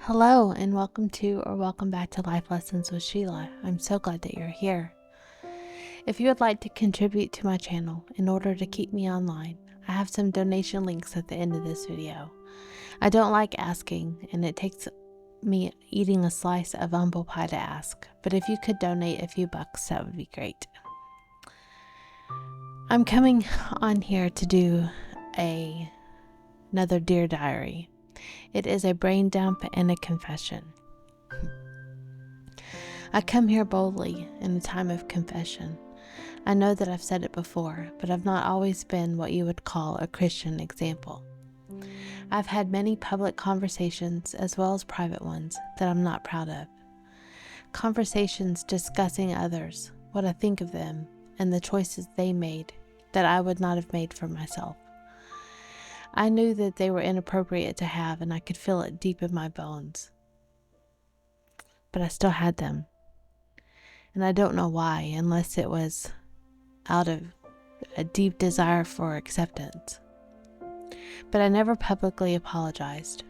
Hello, and welcome back to Life Lessons with Sheila. I'm so glad that you're here. If you would like to contribute to my channel in order to keep me online, I have some donation links at the end of this video. I don't like asking, and it takes me eating a slice of humble pie to ask, but if you could donate a few bucks, that would be great. I'm coming on here to do another Dear Diary. It is a brain dump and a confession. I come here boldly in a time of confession. I know that I've said it before, but I've not always been what you would call a Christian example. I've had many public conversations as well as private ones that I'm not proud of. Conversations discussing others, what I think of them, and the choices they made that I would not have made for myself. I knew that they were inappropriate to have, and I could feel it deep in my bones. But I still had them. And I don't know why, unless it was out of a deep desire for acceptance. But I never publicly apologized.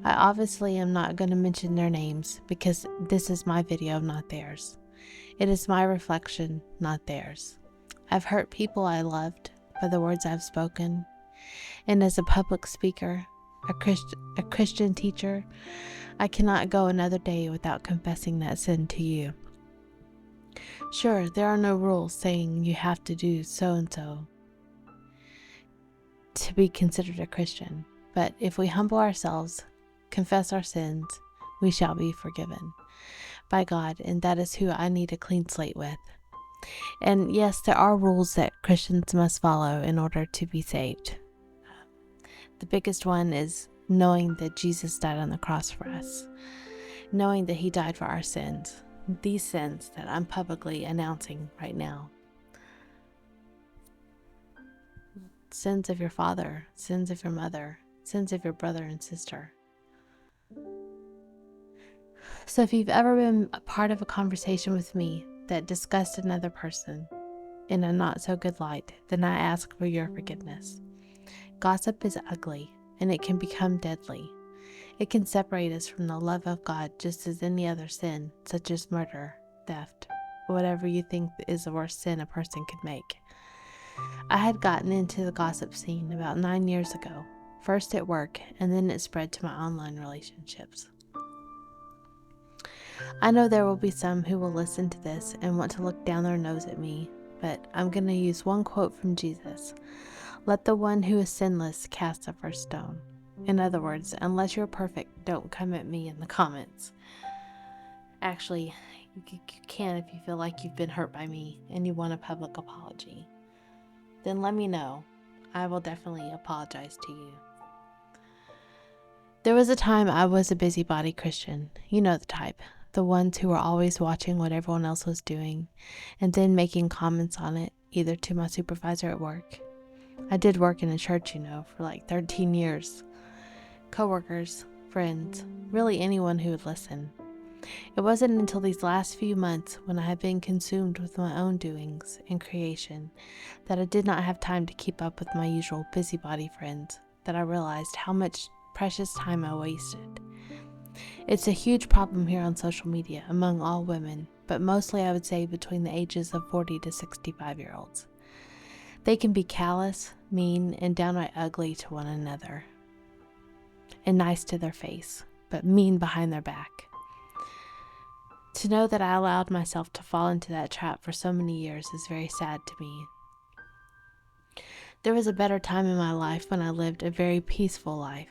I obviously am not going to mention their names because this is my video, not theirs. It is my reflection, not theirs. I've hurt people I loved by the words I've spoken. And as a public speaker, a Christian teacher, I cannot go another day without confessing that sin to you. Sure, there are no rules saying you have to do so and so to be considered a Christian, but if we humble ourselves, confess our sins, we shall be forgiven by God, and that is who I need a clean slate with. And yes, there are rules that Christians must follow in order to be saved. The biggest one is knowing that Jesus died on the cross for us, knowing that he died for our sins, these sins that I'm publicly announcing right now. Sins of your father, sins of your mother, sins of your brother and sister. So if you've ever been a part of a conversation with me that discussed another person in a not so good light, then I ask for your forgiveness. Gossip is ugly, and it can become deadly. It can separate us from the love of God just as any other sin, such as murder, theft, whatever you think is the worst sin a person could make. I had gotten into the gossip scene about 9 years ago, first at work, and then it spread to my online relationships. I know there will be some who will listen to this and want to look down their nose at me, but I'm going to use one quote from Jesus. Let the one who is sinless cast the first stone. In other words, unless you're perfect, don't come at me in the comments. Actually, you can if you feel like you've been hurt by me and you want a public apology. Then let me know. I will definitely apologize to you. There was a time I was a busybody Christian. You know the type. The ones who were always watching what everyone else was doing and then making comments on it, either to my supervisor at work. I did work in a church, for like 13 years. Coworkers, friends, really anyone who would listen. It wasn't until these last few months, when I had been consumed with my own doings and creation, that I did not have time to keep up with my usual busybody friends, that I realized how much precious time I wasted. It's a huge problem here on social media among all women, but mostly I would say between the ages of 40 to 65-year-olds. They can be callous, mean, and downright ugly to one another, and nice to their face, but mean behind their back. To know that I allowed myself to fall into that trap for so many years is very sad to me. There was a better time in my life when I lived a very peaceful life.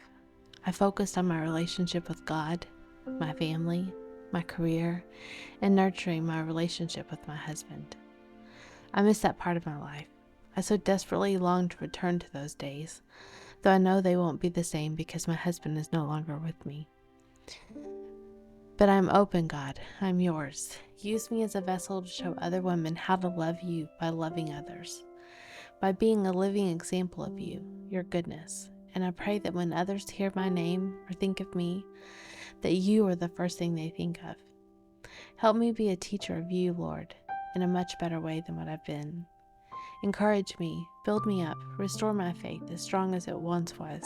I focused on my relationship with God, my family, my career, and nurturing my relationship with my husband. I miss that part of my life. I so desperately long to return to those days, though I know they won't be the same because my husband is no longer with me. But I'm open, God. I'm yours. Use me as a vessel to show other women how to love you by loving others, by being a living example of you, your goodness. And I pray that when others hear my name or think of me, that you are the first thing they think of. Help me be a teacher of you, Lord, in a much better way than what I've been. Encourage me, build me up, restore my faith as strong as it once was.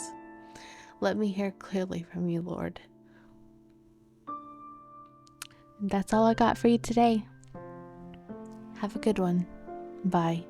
Let me hear clearly from you, Lord. That's all I got for you today. Have a good one. Bye.